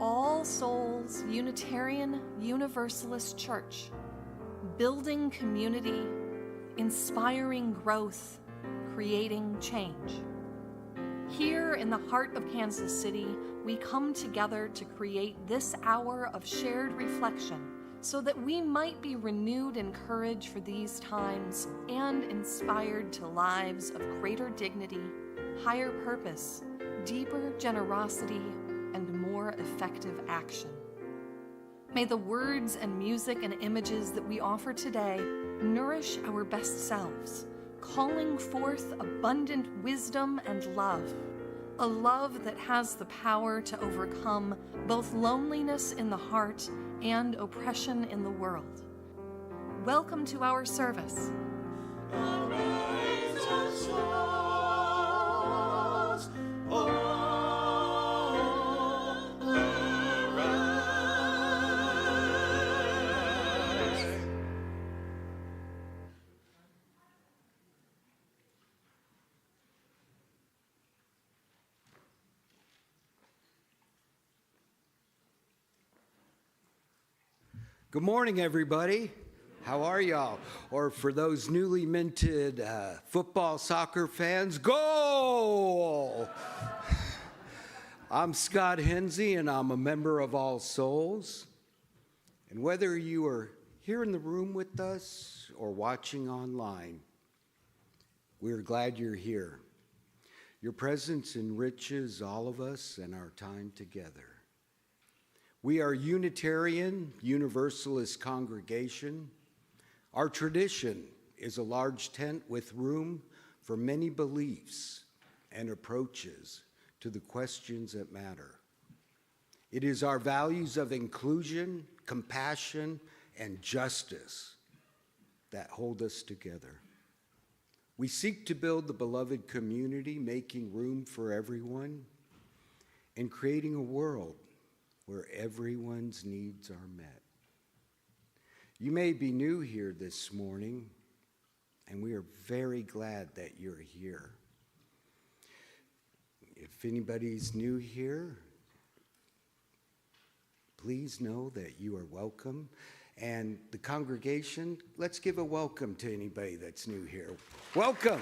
All Souls Unitarian Universalist Church, building community, inspiring growth, creating change. Here in the heart of Kansas City, we come together to create this hour of shared reflection so that we might be renewed in courage for these times and inspired to lives of greater dignity, higher purpose, deeper generosity, and more effective action. May the words and music and images that we offer today nourish our best selves, calling forth abundant wisdom and love, a love that has the power to overcome both loneliness in the heart and oppression in the world. Welcome to our service. Arise, O souls, arise. Good morning, everybody. How are y'all? Or for those newly minted football, soccer fans, goal! I'm Scott Hensey, and I'm a member of All Souls. And whether you are here in the room with us or watching online, we're glad you're here. Your presence enriches all of us and our time together. We are Unitarian Universalist congregation. Our tradition is a large tent with room for many beliefs and approaches to the questions that matter. It is our values of inclusion, compassion, and justice that hold us together. We seek to build the beloved community, making room for everyone and creating a world where everyone's needs are met. You may be new here this morning, and we are very glad that you're here. If anybody's new here, please know that you are welcome. And the congregation, let's give a welcome to anybody that's new here. Welcome.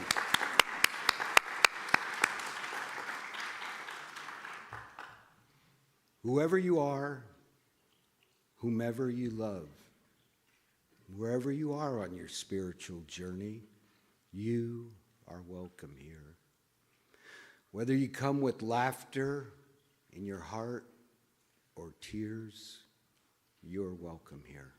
Whoever you are, whomever you love, wherever you are on your spiritual journey, you are welcome here. Whether you come with laughter in your heart or tears, you're welcome here.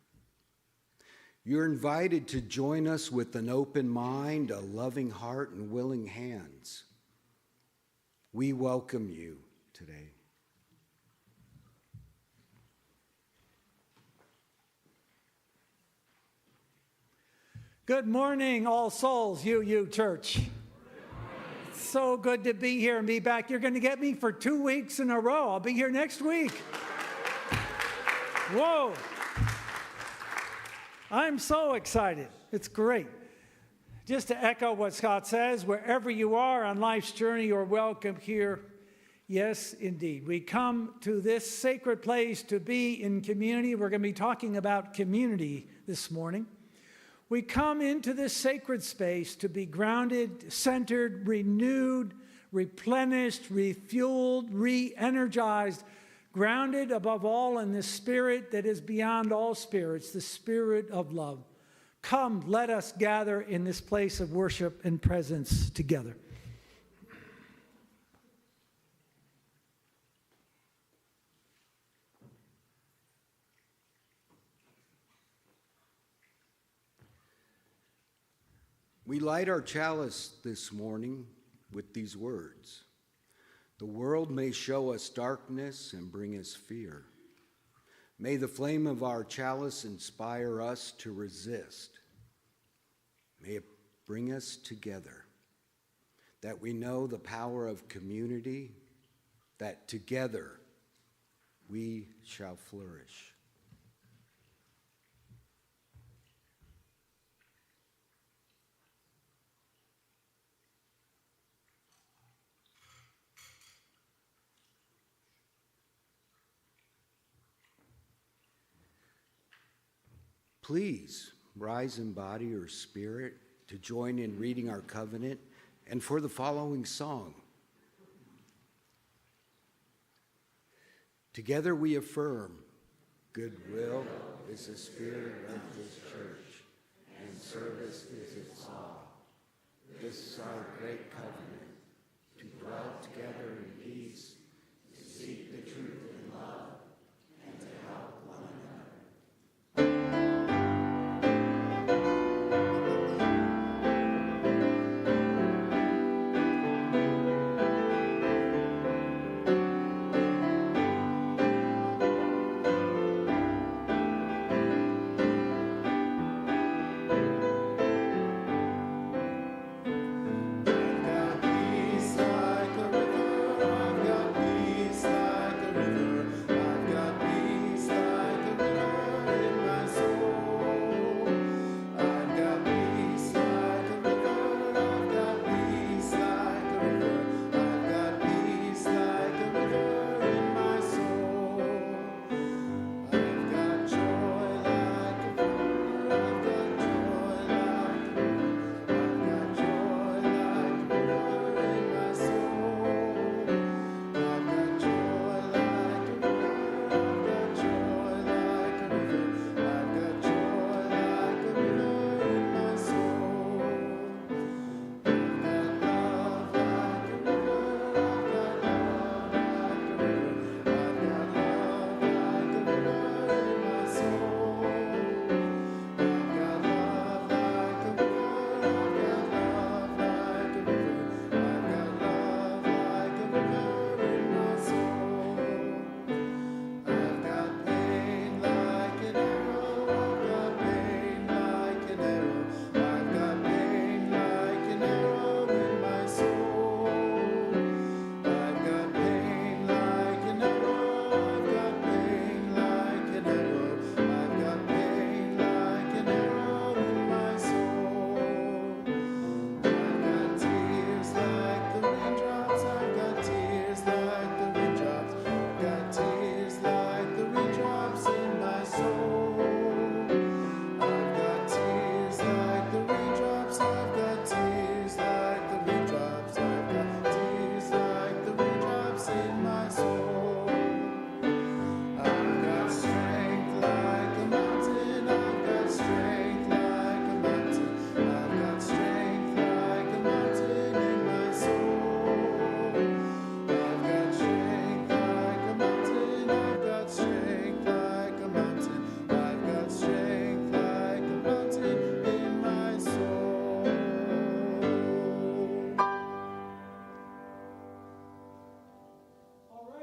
You're invited to join us with an open mind, a loving heart, and willing hands. We welcome you today. Good morning, All Souls, UU Church. It's so good to be here and be back. You're going to get me for 2 weeks in a row. I'll be here next week. Whoa. I'm so excited. It's great. Just to echo what Scott says, wherever you are on life's journey, you're welcome here. Yes, indeed. We come to this sacred place to be in community. We're going to be talking about community this morning. We come into this sacred space to be grounded, centered, renewed, replenished, refueled, re-energized, grounded above all in the spirit that is beyond all spirits, the spirit of love. Come, let us gather in this place of worship and presence together. We light our chalice this morning with these words. The world may show us darkness and bring us fear. May the flame of our chalice inspire us to resist. May it bring us together, that we know the power of community, that together we shall flourish. please rise in body or spirit to join in reading our covenant and for the following song. Together we affirm, goodwill is the spirit of this church, and service is its all. This is our great covenant, to dwell together in peace, to seek the truth in love, and to help one another.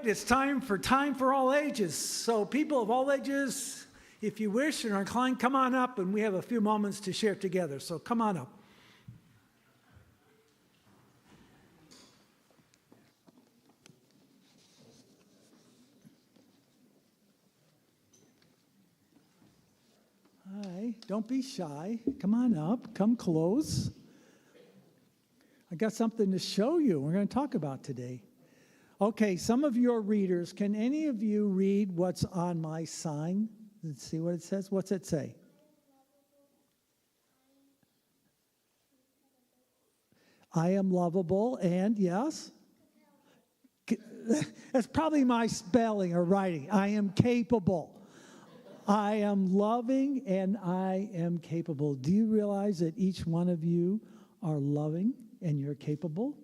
It's time for all ages. So people of all ages, if you wish and are inclined, come on up, and we have a few moments to share together. So come on up. Hi, don't be shy. Come on up, come close. I got something to show you we're going to talk about today. Okay, some of your readers, can any of you read what's on my sign? Let's see what it says. What's it say? I am lovable and, yes? That's probably my spelling or writing. I am capable. I am loving and I am capable. Do you realize that each one of you are loving and you're capable?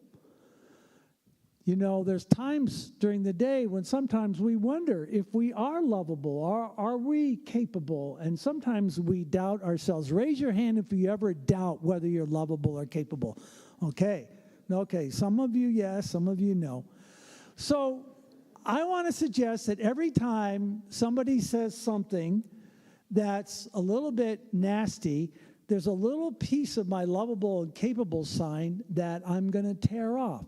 You know, there's times during the day when sometimes we wonder if we are lovable, are we capable? And sometimes we doubt ourselves. Raise your hand if you ever doubt whether you're lovable or capable. Okay, some of you yes, some of you no. So I want to suggest that every time somebody says something that's a little bit nasty, there's a little piece of my lovable and capable sign that I'm going to tear off.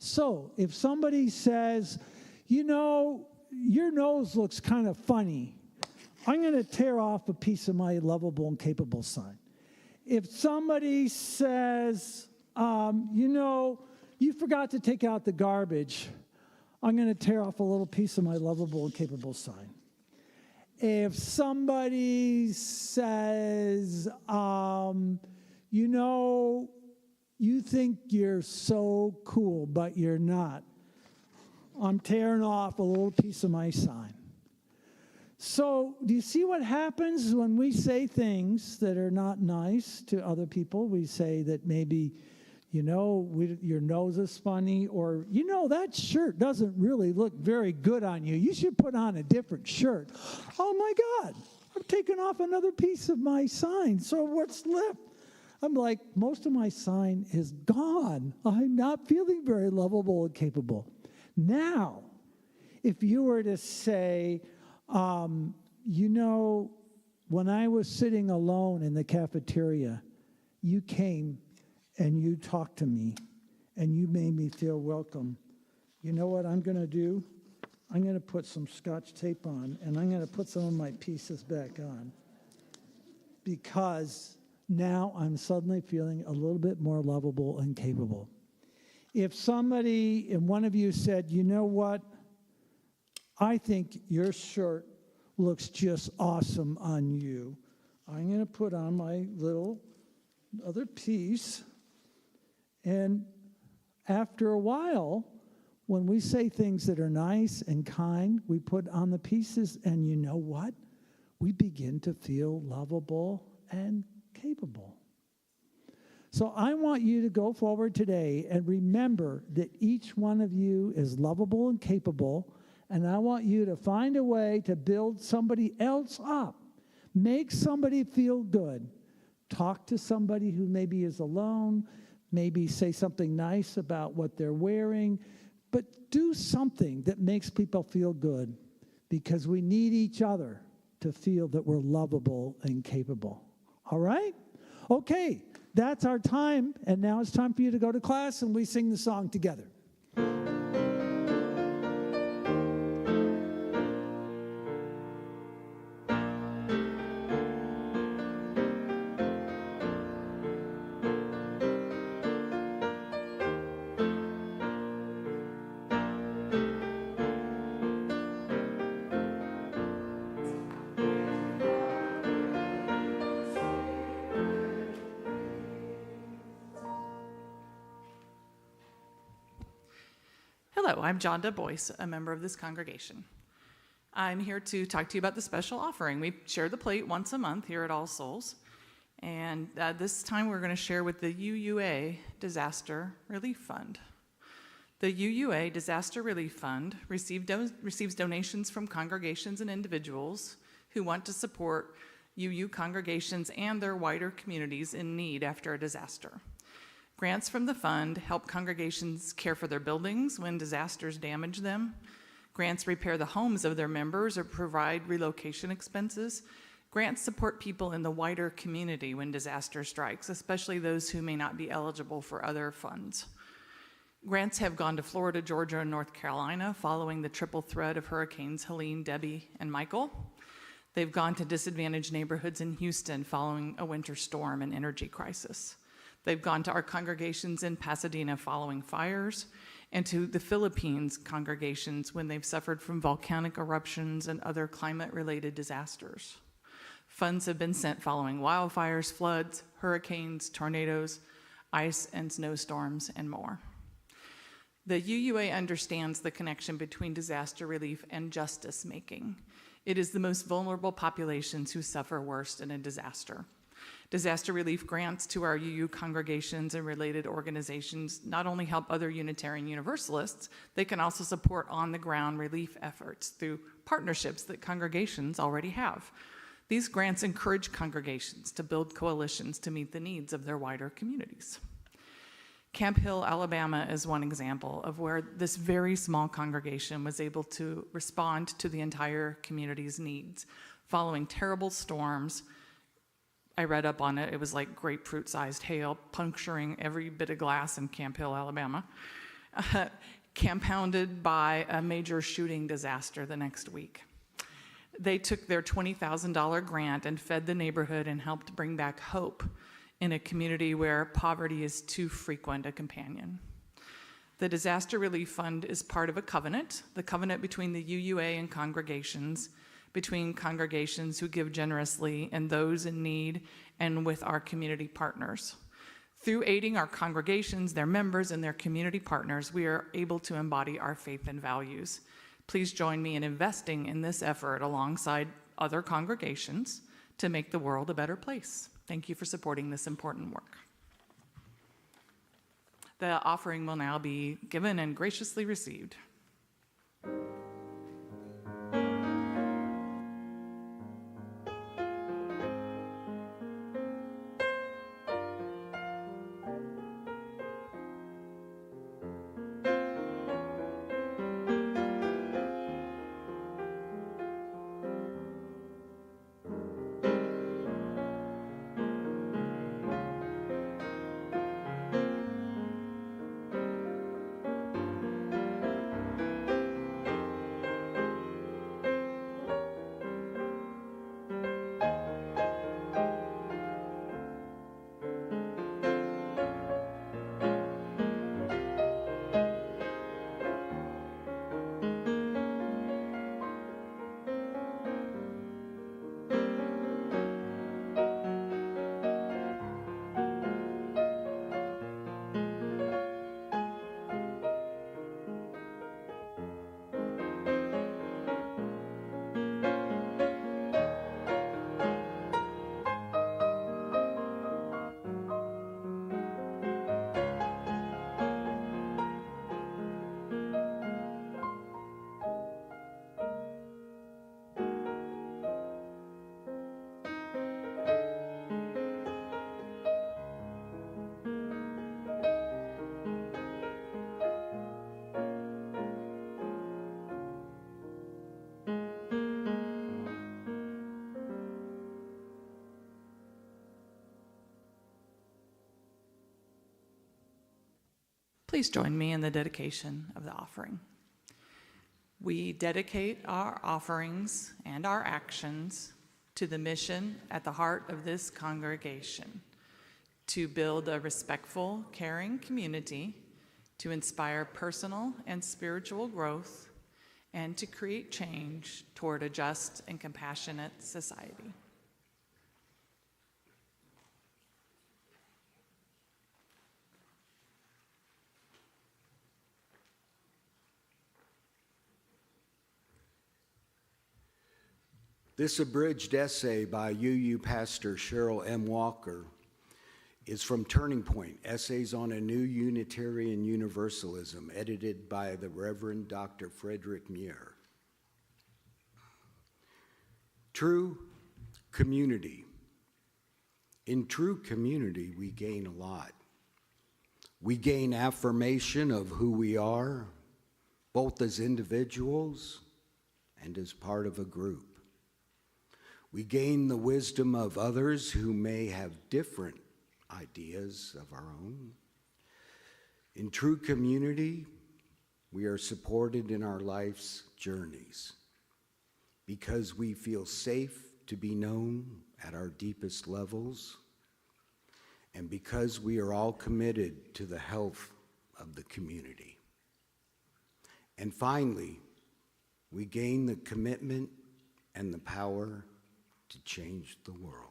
So if somebody says, you know, your nose looks kind of funny, I'm going to tear off a piece of my lovable and capable sign. If somebody says, you know, you forgot to take out the garbage, I'm going to tear off a little piece of my lovable and capable sign. if somebody says, you know, you think you're so cool, but you're not, I'm tearing off a little piece of my sign. So do you see what happens when we say things that are not nice to other people? We say that maybe, you know, your nose is funny, or, you know, that shirt doesn't really look very good on you. You should put on a different shirt. Oh, my God, I'm taking off another piece of my sign. So what's left? I'm like, most of my sign is gone. I'm not feeling very lovable and capable. Now, if you were to say, you know, when I was sitting alone in the cafeteria, you came and you talked to me and you made me feel welcome. You know what I'm going to do? I'm going to put some Scotch tape on, and I'm going to put some of my pieces back on, because now I'm suddenly feeling a little bit more lovable and capable. If somebody, and one of you said, you know what? I think your shirt looks just awesome on you. I'm going to put on my little other piece. And after a while, when we say things that are nice and kind, we put on the pieces, and you know what? We begin to feel lovable and capable. So I want you to go forward today and remember that each one of you is lovable and capable, and I want you to find a way to build somebody else up. Make somebody feel good. Talk to somebody who maybe is alone. Maybe say something nice about what they're wearing. But do something that makes people feel good, because we need each other to feel that we're lovable and capable. All right? Okay, that's our time. And now it's time for you to go to class, and we sing the song together. Hello, I'm Jonda Boyce, a member of this congregation. I'm here to talk to you about the special offering. We share the plate once a month here at All Souls, and this time we're going to share with the UUA Disaster Relief Fund. The UUA Disaster Relief Fund receives donations from congregations and individuals who want to support UU congregations and their wider communities in need after a disaster. Grants from the fund help congregations care for their buildings when disasters damage them. Grants repair the homes of their members or provide relocation expenses. Grants support people in the wider community when disaster strikes, especially those who may not be eligible for other funds. Grants have gone to Florida, Georgia, and North Carolina following the triple threat of hurricanes Helene, Debbie, and Michael. They've gone to disadvantaged neighborhoods in Houston following a winter storm and energy crisis. They've gone to our congregations in Pasadena following fires, and to the Philippines congregations when they've suffered from volcanic eruptions and other climate-related disasters. Funds have been sent following wildfires, floods, hurricanes, tornadoes, ice and snowstorms, and more. The UUA understands the connection between disaster relief and justice making. It is the most vulnerable populations who suffer worst in a disaster. Disaster relief grants to our UU congregations and related organizations not only help other Unitarian Universalists, they can also support on-the-ground relief efforts through partnerships that congregations already have. These grants encourage congregations to build coalitions to meet the needs of their wider communities. Camp Hill, Alabama is one example of where this very small congregation was able to respond to the entire community's needs. Following terrible storms, I read up on it, it was like grapefruit-sized hail puncturing every bit of glass in Camp Hill, Alabama, compounded by a major shooting disaster the next week. They took their $20,000 grant and fed the neighborhood and helped bring back hope in a community where poverty is too frequent a companion. The Disaster Relief Fund is part of a covenant, the covenant between the UUA and congregations, between congregations who give generously and those in need, and with our community partners. Through aiding our congregations, their members, and their community partners, we are able to embody our faith and values. Please join me in investing in this effort alongside other congregations to make the world a better place. Thank you for supporting this important work. The offering will now be given and graciously received. Please join me in the dedication of the offering. We dedicate our offerings and our actions to the mission at the heart of this congregation, to build a respectful, caring community, to inspire personal and spiritual growth, and to create change toward a just and compassionate society. This abridged essay by UU Pastor Cheryl M. Walker is from Turning Point, Essays on a New Unitarian Universalism, edited by the Reverend Dr. Frederick Muir. True community. In true community, we gain a lot. We gain affirmation of who we are, both as individuals and as part of a group. We gain the wisdom of others who may have different ideas of our own. In true community, we are supported in our life's journeys because we feel safe to be known at our deepest levels, and because we are all committed to the health of the community. And finally, we gain the commitment and the power to change the world.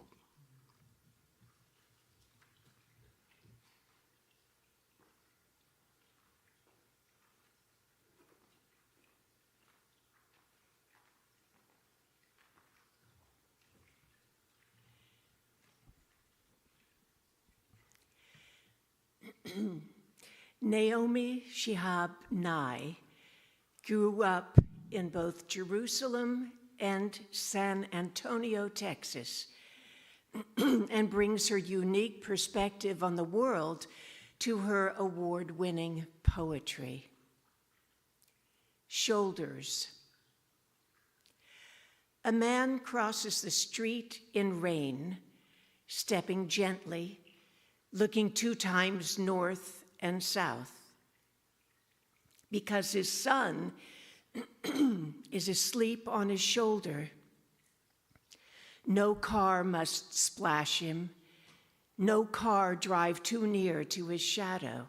Naomi Shihab Nye grew up in both Jerusalem and San Antonio, Texas, and brings her unique perspective on the world to her award-winning poetry. Shoulders. A man crosses the street in rain, stepping gently, looking 2 times north and south, because his son is asleep on his shoulder. No car must splash him. No car drive too near to his shadow.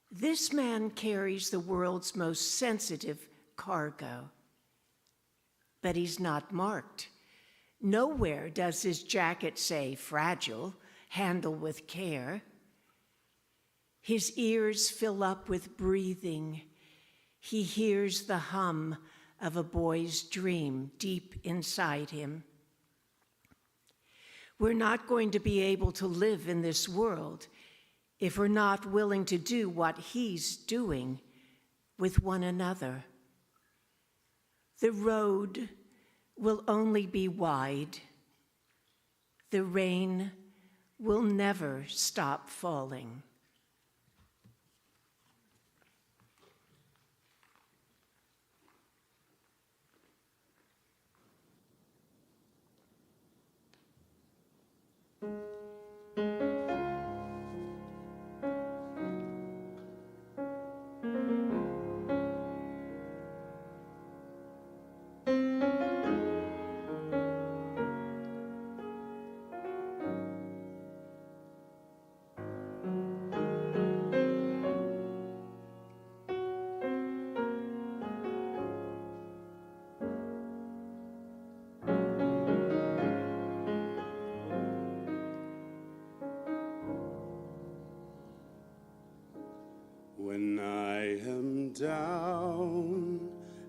This man carries the world's most sensitive cargo. but he's not marked. Nowhere does his jacket say fragile, handle with care. His ears fill up with breathing. He hears the hum of a boy's dream deep inside him. We're not going to be able to live in this world if we're not willing to do what he's doing with one another. The road will only be wide. The rain will never stop falling. When I am down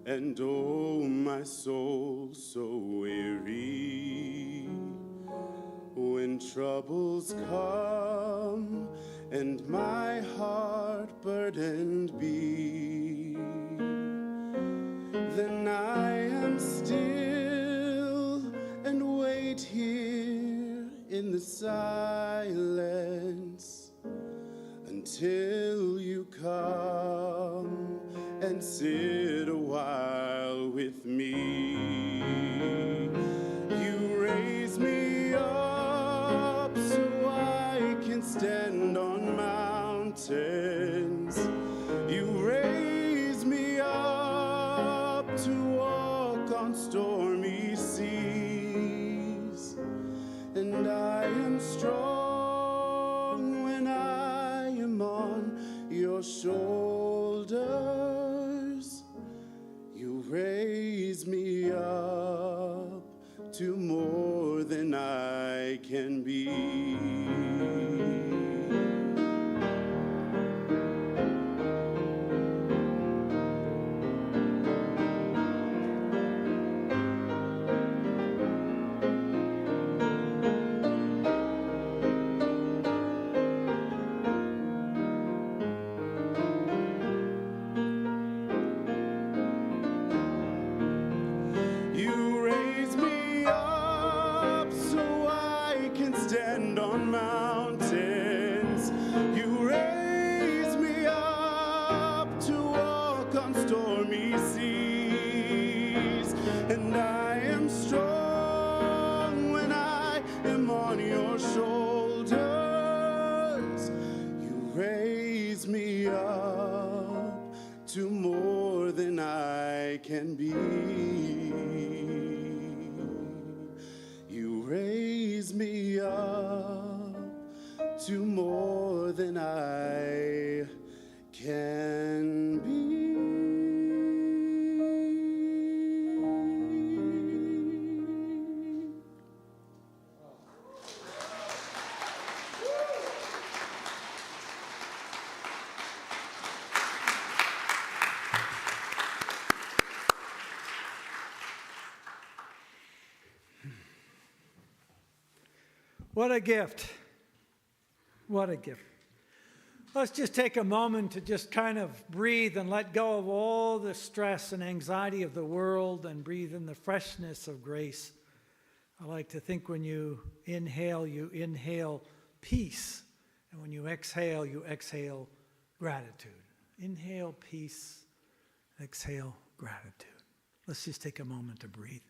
and oh, my soul so weary, when troubles come and my heart burdened be, then I am still and wait here in the silence until you come and sit a while with me. You raise me up so I can stand on mountains. You raise me up to walk on stormy seas, and I am strong when I am on your shoulders. You raise me up to more than I can be. You raise me up so I can stand on mountains. You raise me up to walk on stormy seas, and I am strong when I am on your shoulders. You raise me up to more than I can be. You raise me up to more than I can be. What a gift. What a gift. Let's just take a moment to just kind of breathe and let go of all the stress and anxiety of the world and breathe in the freshness of grace. I like to think when you inhale peace. And when you exhale gratitude. Inhale peace, exhale gratitude. Let's just take a moment to breathe.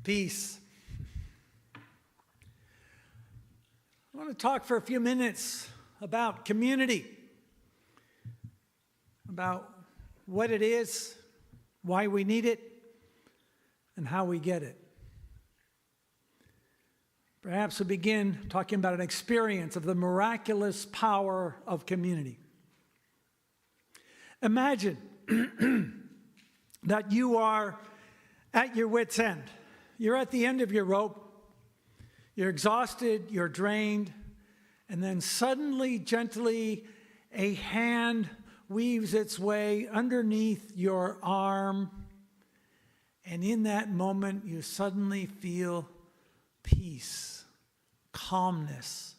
Peace. I want to talk for a few minutes about community, about what it is, why we need it, and how we get it. Perhaps we'll begin talking about an experience of the miraculous power of community. Imagine that you are at your wit's end. You're at the end of your rope. You're exhausted, you're drained, and then suddenly, gently, a hand weaves its way underneath your arm, and in that moment, you suddenly feel peace, calmness.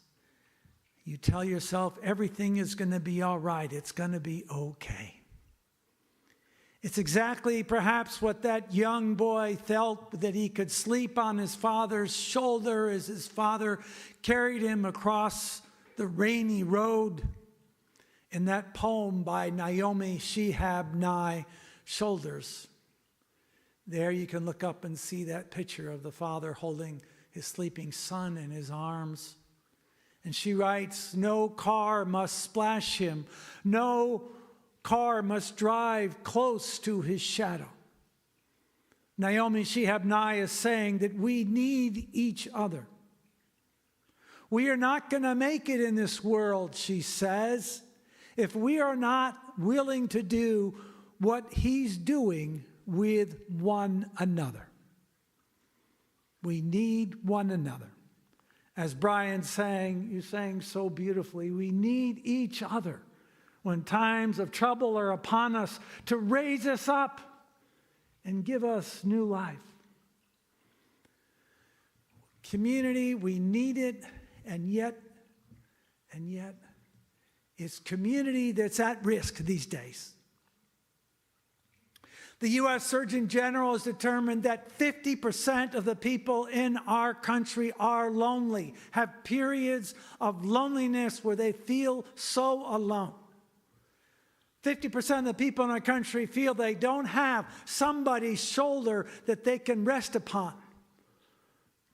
You tell yourself everything is going to be all right. It's going to be okay. It's exactly perhaps what that young boy felt, that he could sleep on his father's shoulder as his father carried him across the rainy road in that poem by Naomi Shihab Nye, Shoulders. There you can look up and see that picture of the father holding his sleeping son in his arms. And she writes, "No car must splash him. No car must drive close to his shadow." Naomi Shihab Nye is saying that we need each other. We are not going to make it in this world, she says, if we are not willing to do what he's doing with one another. We need one another. As Brian sang, you sang so beautifully, we need each other when times of trouble are upon us, to raise us up and give us new life. Community, we need it, and yet, it's community that's at risk these days. The U.S. Surgeon General has determined that 50% of the people in our country are lonely, have periods of loneliness where they feel so alone. 50% of the people in our country feel they don't have somebody's shoulder that they can rest upon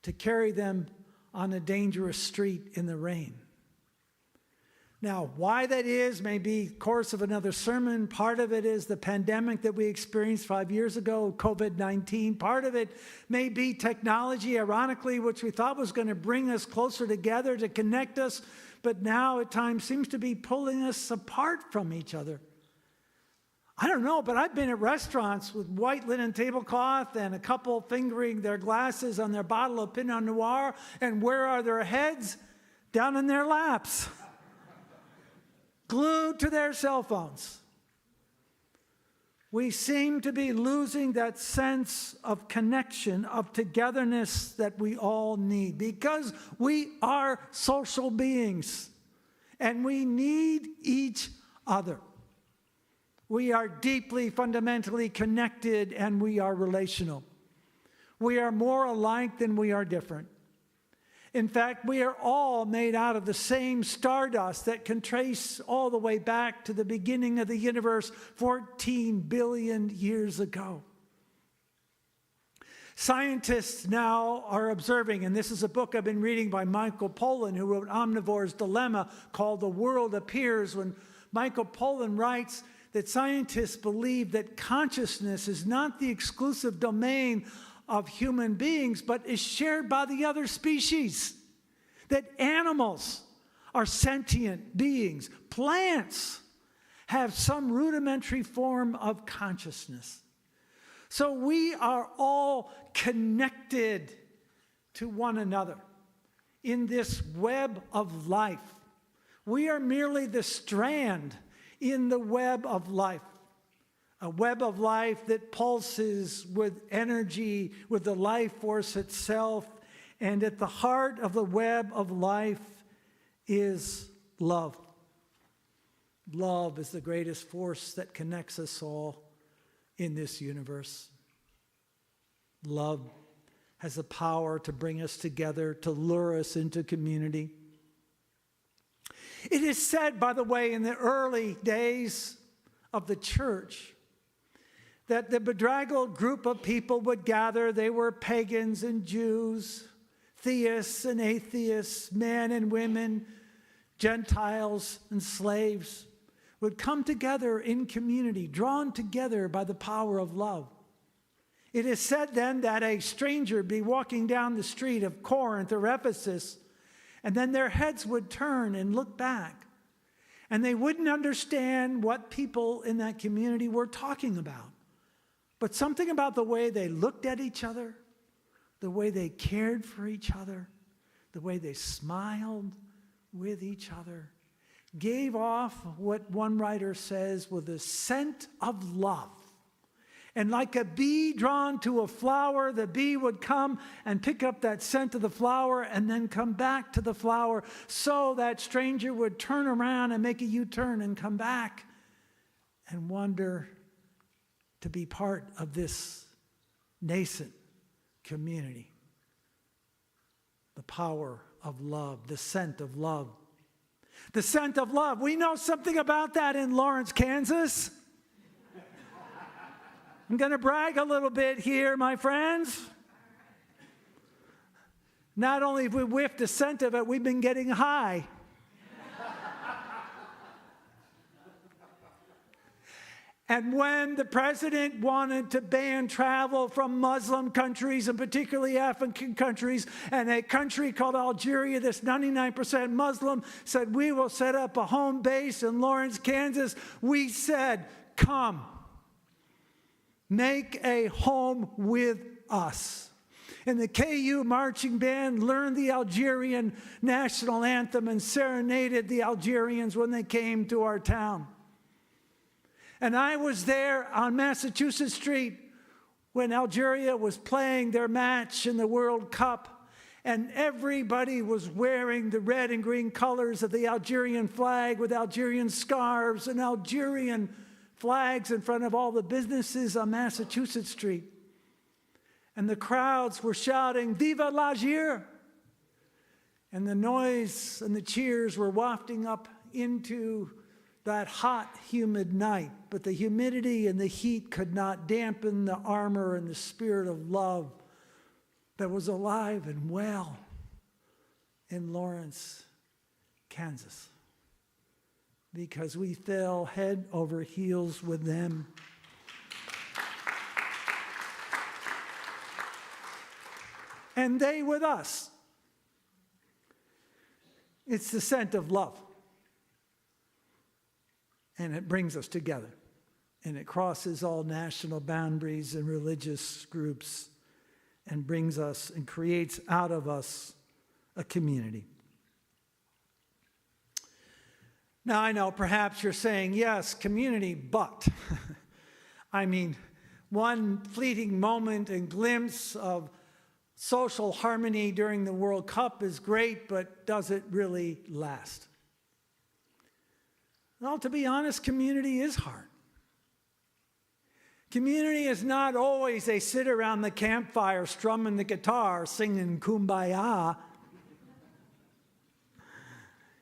to carry them on a dangerous street in the rain. Now, why that is may be course of another sermon. Part of it is the pandemic that we experienced 5 years ago, COVID-19. Part of it may be technology, ironically, which we thought was going to bring us closer together, to connect us, but now at times seems to be pulling us apart from each other. I don't know, but I've been at restaurants with white linen tablecloth and a couple fingering their glasses on their bottle of Pinot Noir, and where are their heads? Down in their laps, glued to their cell phones. We seem to be losing that sense of connection, of togetherness that we all need, because we are social beings and we need each other. We are deeply, fundamentally connected, and we are relational. We are more alike than we are different. In fact, we are all made out of the same stardust that can trace all the way back to the beginning of the universe 14 billion years ago. Scientists now are observing, and this is a book I've been reading by Michael Pollan, who wrote Omnivore's Dilemma, called The World Appears, when Michael Pollan writes that scientists believe that consciousness is not the exclusive domain of human beings, but is shared by the other species. That animals are sentient beings. Plants have some rudimentary form of consciousness. So we are all connected to one another in this web of life. We are merely the strand in the web of life. A web of life that pulses with energy, with the life force itself. And at the heart of the web of life is love. Love is the greatest force that connects us all in this universe. Love has the power to bring us together, to lure us into community. It is said, by the way, in the early days of the church, that the bedraggled group of people would gather. They were pagans and Jews, theists and atheists, men and women, Gentiles and slaves, would come together in community, drawn together by the power of love. It is said then that a stranger would be walking down the street of Corinth or Ephesus, and then their heads would turn and look back, and they wouldn't understand what people in that community were talking about. But something about the way they looked at each other, the way they cared for each other, the way they smiled with each other, gave off what one writer says was the scent of love. And like a bee drawn to a flower, the bee would come and pick up that scent of the flower and then come back to the flower. So that stranger would turn around and make a U-turn and come back and wonder to be part of this nascent community. The power of love, the scent of love. The scent of love. We know something about that in Lawrence, Kansas. I'm going to brag a little bit here, my friends. Not only have we whiffed the scent of it, we've been getting high. And when the president wanted to ban travel from Muslim countries, and particularly African countries, and a country called Algeria that's 99% Muslim said, we will set up a home base in Lawrence, Kansas, we said, come, make a home with us. And the KU marching band learned the Algerian national anthem and serenaded the Algerians when they came to our town. And I was there on Massachusetts Street when Algeria was playing their match in the World Cup, and everybody was wearing the red and green colors of the Algerian flag with Algerian scarves and Algerian flags in front of all the businesses on Massachusetts Street. And the crowds were shouting, "Viva l'Algérie!" And the noise and the cheers were wafting up into that hot, humid night, but the humidity and the heat could not dampen the armor and the spirit of love that was alive and well in Lawrence, Kansas, because we fell head over heels with them. And they with us. It's the scent of love. And it brings us together. And it crosses all national boundaries and religious groups and brings us and creates out of us a community. Now, I know perhaps you're saying, yes, community, but I mean, one fleeting moment and glimpse of social harmony during the World Cup is great, but does it really last? Well, to be honest, community is hard. Community is not always a sit around the campfire strumming the guitar, singing Kumbaya.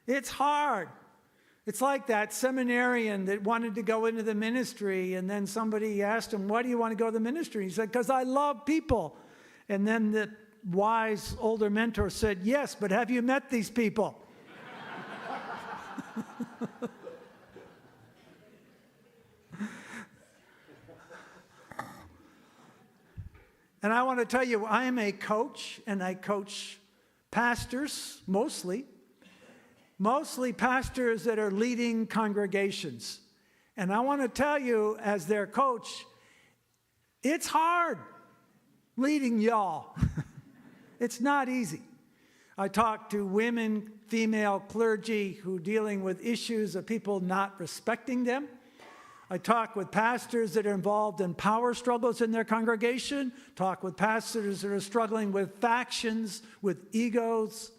It's hard. It's like that seminarian that wanted to go into the ministry, and then somebody asked him, why do you want to go to the ministry? He said, because I love people. And then the wise older mentor said, yes, but have you met these people? And I want to tell you, I am a coach, and I coach pastors, mostly pastors that are leading congregations. And I want to tell you, as their coach, it's hard leading y'all. It's not easy. I talk to women, female clergy who are dealing with issues of people not respecting them. I talk with pastors that are involved in power struggles in their congregation, talk with pastors that are struggling with factions, with egos.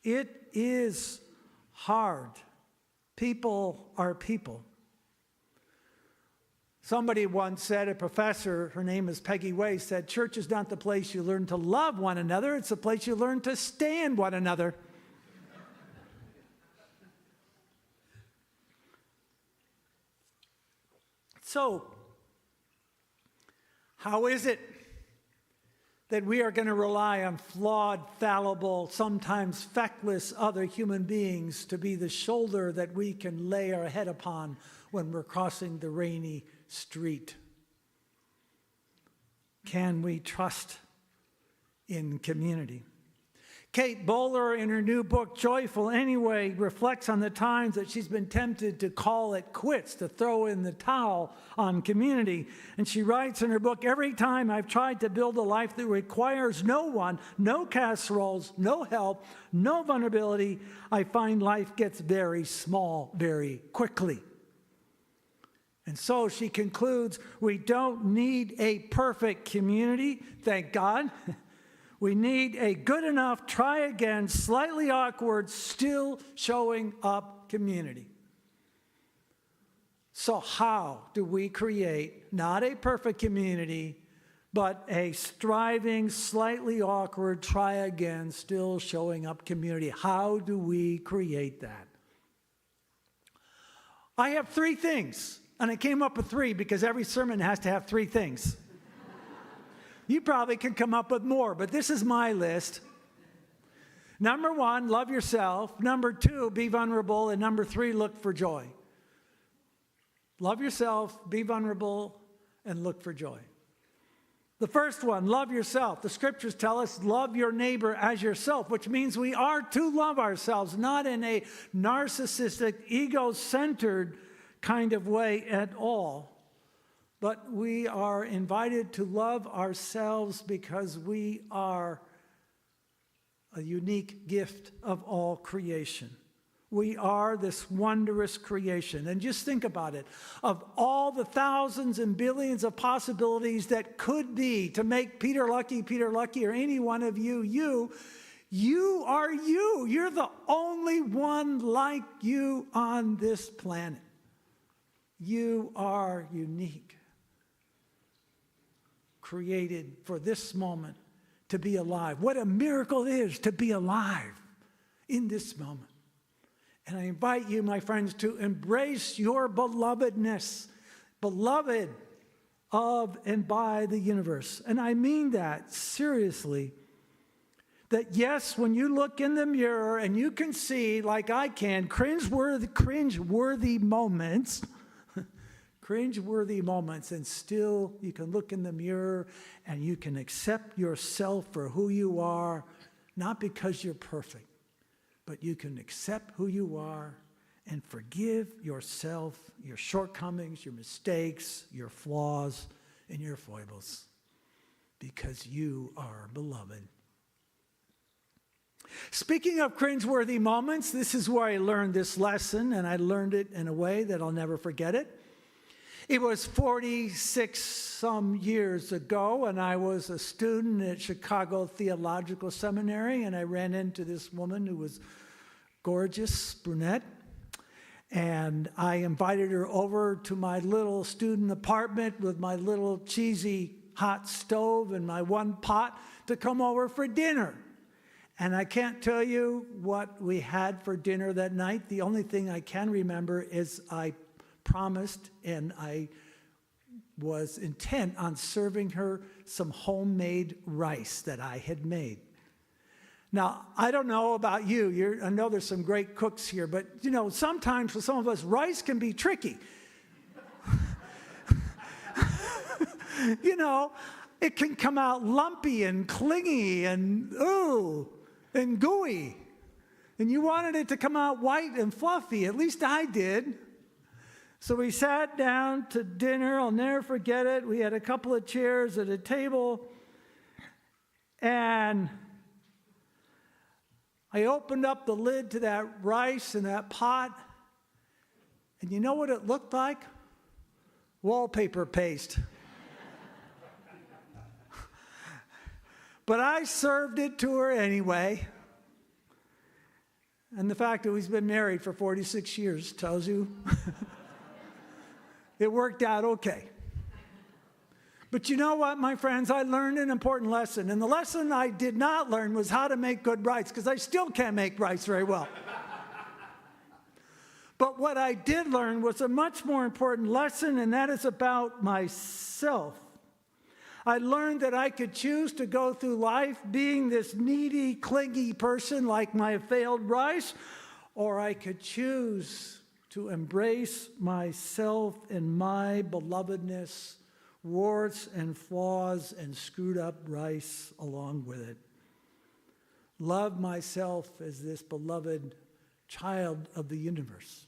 It is hard. People are people. Somebody once said, a professor, her name is Peggy Way, said, church is not the place you learn to love one another, it's the place you learn to stand one another. So, How is it that we are going to rely on flawed, fallible, sometimes feckless other human beings to be the shoulder that we can lay our head upon when we're crossing the rainy street? Can we trust in community? Kate Bowler, in her new book, Joyful Anyway, reflects on the times that she's been tempted to call it quits, to throw in the towel on community. And she writes in her book, every time I've tried to build a life that requires no one, no casseroles, no help, no vulnerability, I find life gets very small very quickly. And so she concludes, we don't need a perfect community, thank God. We need a good enough, try again, slightly awkward, still showing up community. So how do we create not a perfect community, but a striving, slightly awkward, try again, still showing up community? How do we create that? I have 3 things, and I came up with 3 because every sermon has to have 3 things. You probably can come up with more, but this is my list. Number 1, love yourself. Number 2, be vulnerable. And number 3, look for joy. Love yourself, be vulnerable, and look for joy. The first one, love yourself. The scriptures tell us, love your neighbor as yourself, which means we are to love ourselves, not in a narcissistic, ego-centered kind of way at all. But we are invited to love ourselves because we are a unique gift of all creation. We are this wondrous creation. And just think about it. Of all the thousands and billions of possibilities that could be to make Peter Luckey, or any one of you, you are you. You're the only one like you on this planet. You are unique. Created for this moment to be alive. What a miracle it is to be alive in this moment. And I invite you, my friends, to embrace your belovedness, beloved of and by the universe. And I mean that seriously. That yes, when you look in the mirror and you can see, like I can, cringe-worthy moments, and still you can look in the mirror and you can accept yourself for who you are, not because you're perfect, but you can accept who you are and forgive yourself, your shortcomings, your mistakes, your flaws, and your foibles, because you are beloved. Speaking of cringeworthy moments, this is where I learned this lesson, and I learned it in a way that I'll never forget it. It was 46-some years ago, and I was a student at Chicago Theological Seminary, and I ran into this woman who was gorgeous, brunette, and I invited her over to my little student apartment with my little cheesy hot stove and my one pot to come over for dinner. And I can't tell you what we had for dinner that night. The only thing I can remember is I promised and I was intent on serving her some homemade rice that I had made. Now, I don't know about you. I know there's some great cooks here, but sometimes for some of us, rice can be tricky. It can come out lumpy and clingy and and gooey. And you wanted it to come out white and fluffy. At least I did. So we sat down to dinner. I'll never forget it. We had a couple of chairs at a table. And I opened up the lid to that rice in that pot. And you know what it looked like? Wallpaper paste. But I served it to her anyway. And the fact that we've been married for 46 years tells you it worked out okay. But you know what, my friends? I learned an important lesson. And the lesson I did not learn was how to make good rice, because I still can't make rice very well. But what I did learn was a much more important lesson, and that is about myself. I learned that I could choose to go through life being this needy, clingy person like my failed rice, or I could choose to embrace myself and my belovedness, warts and flaws and screwed up rice along with it. Love myself as this beloved child of the universe,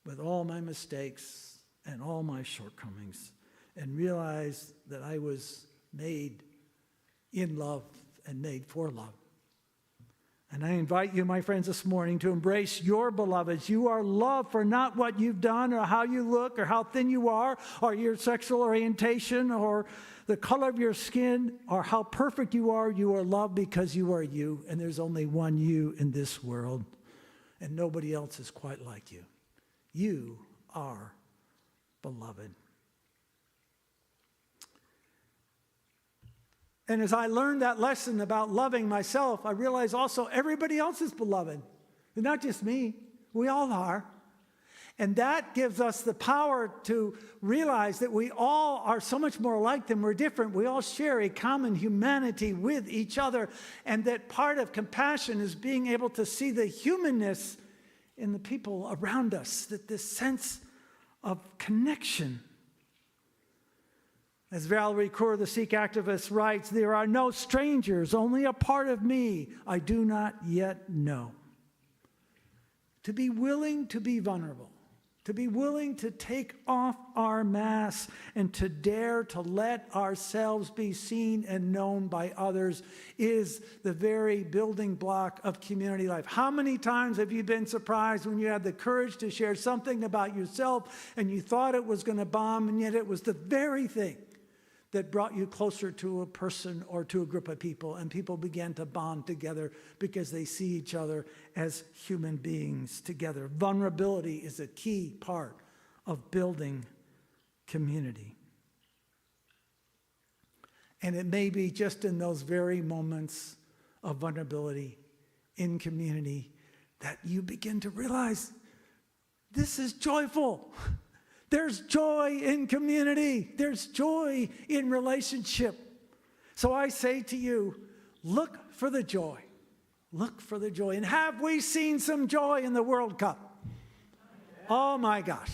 with all my mistakes and all my shortcomings, and realize that I was made in love and made for love. And I invite you, my friends, this morning to embrace your beloveds. You are loved for not what you've done or how you look or how thin you are or your sexual orientation or the color of your skin or how perfect you are. You are loved because you are you, and there's only one you in this world, and nobody else is quite like you. You are beloved. And as I learned that lesson about loving myself, I realized also everybody else is beloved. And not just me. We all are. And that gives us the power to realize that we all are so much more alike than we're different. We all share a common humanity with each other. And that part of compassion is being able to see the humanness in the people around us, that this sense of connection. As Valerie Kaur, the Sikh activist, writes, there are no strangers, only a part of me I do not yet know. To be willing to be vulnerable, to be willing to take off our masks and to dare to let ourselves be seen and known by others is the very building block of community life. How many times have you been surprised when you had the courage to share something about yourself and you thought it was going to bomb, and yet it was the very thing that brought you closer to a person or to a group of people, and people began to bond together because they see each other as human beings together. Vulnerability is a key part of building community. And it may be just in those very moments of vulnerability in community that you begin to realize this is joyful. There's joy in community. There's joy in relationship. So I say to you, look for the joy. Look for the joy. And have we seen some joy in the World Cup? Oh my gosh.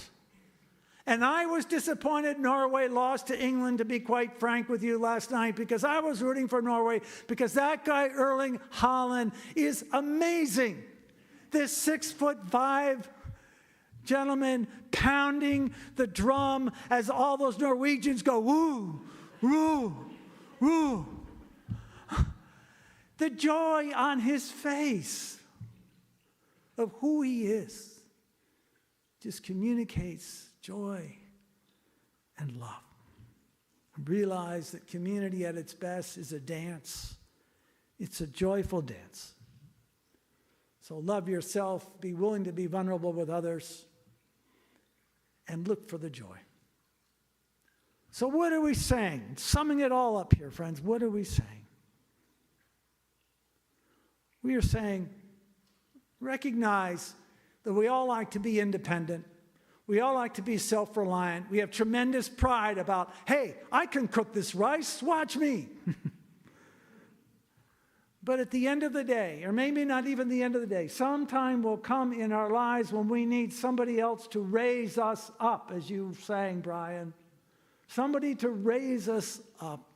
And I was disappointed Norway lost to England, to be quite frank with you, last night, because I was rooting for Norway because that guy Erling Haaland is amazing. This 6'5" gentleman pounding the drum as all those Norwegians go, woo, woo, woo. The joy on his face of who he is just communicates joy and love. Realize that community at its best is a dance. It's a joyful dance. So love yourself, be willing to be vulnerable with others, and look for the joy. So what are we saying? Summing it all up here, friends, what are we saying? We are saying, recognize that we all like to be independent. We all like to be self-reliant. We have tremendous pride about, hey, I can cook this rice, watch me. But at the end of the day, or maybe not even the end of the day, sometime will come in our lives when we need somebody else to raise us up, as you sang, Brian. Somebody to raise us up.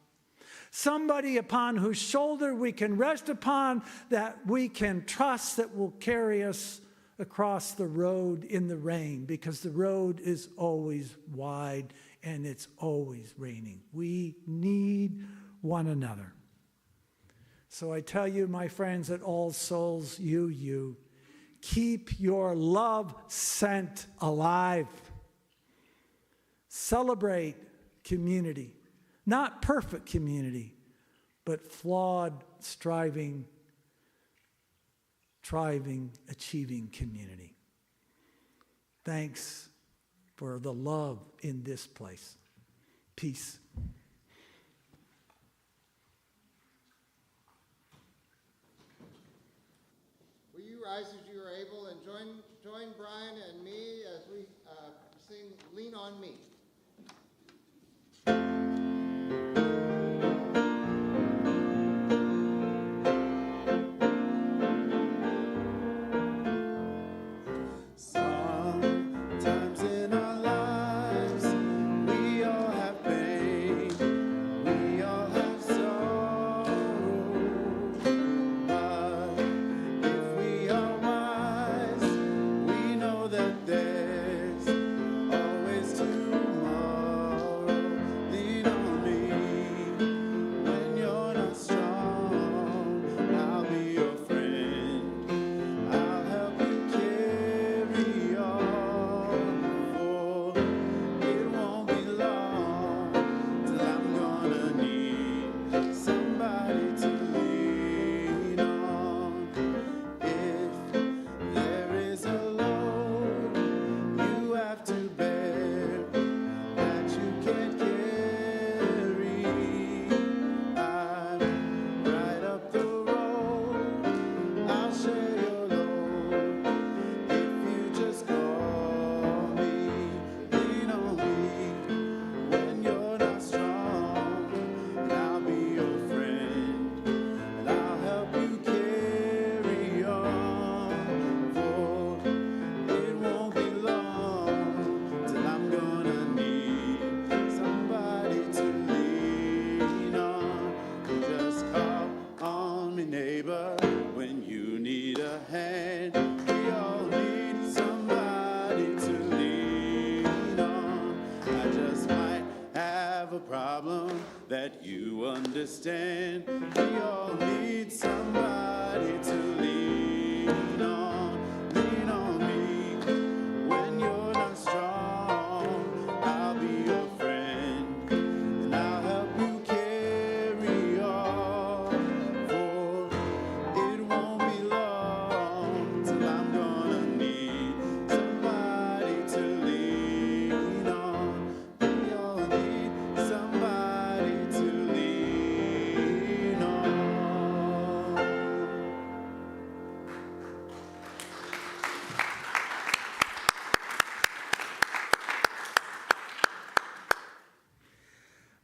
Somebody upon whose shoulder we can rest upon, that we can trust, that will carry us across the road in the rain, because the road is always wide and it's always raining. We need one another. So I tell you, my friends at All Souls, you, keep your love scent alive. Celebrate community. Not perfect community, but flawed, striving, achieving community. Thanks for the love in this place. Peace. Will you rise as you are able and join Brian and me as we sing Lean on Me.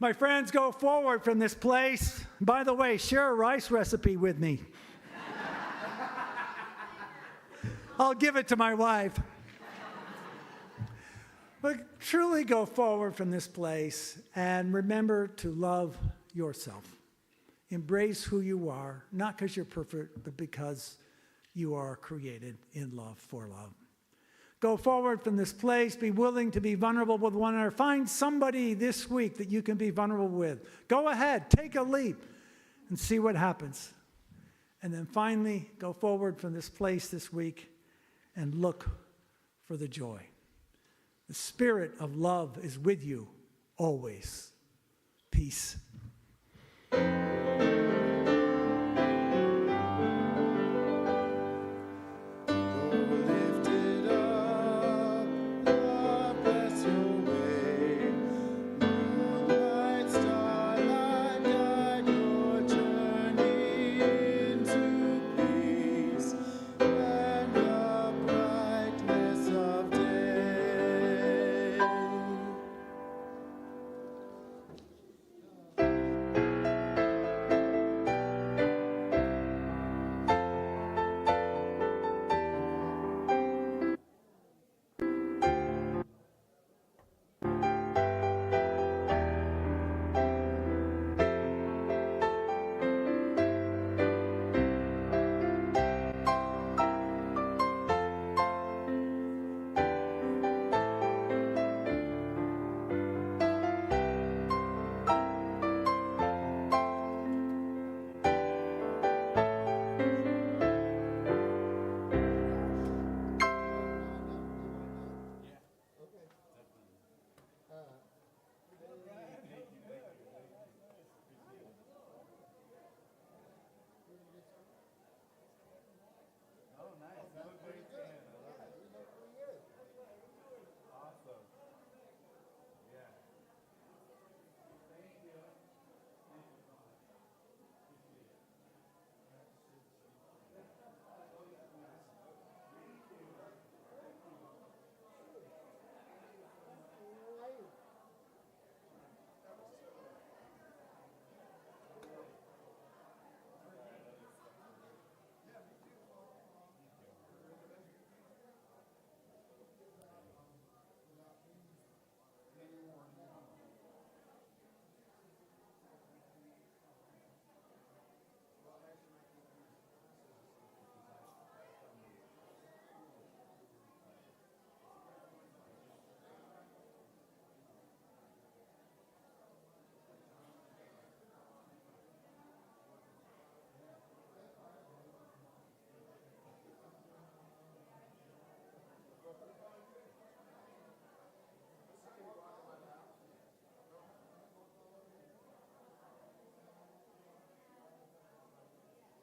My friends, go forward from this place. By the way, share a rice recipe with me. I'll give it to my wife. But truly go forward from this place and remember to love yourself. Embrace who you are, not because you're perfect, but because you are created in love for love. Go forward from this place. Be willing to be vulnerable with one another. Find somebody this week that you can be vulnerable with. Go ahead, take a leap, and see what happens. And then finally, go forward from this place this week and look for the joy. The spirit of love is with you always. Peace.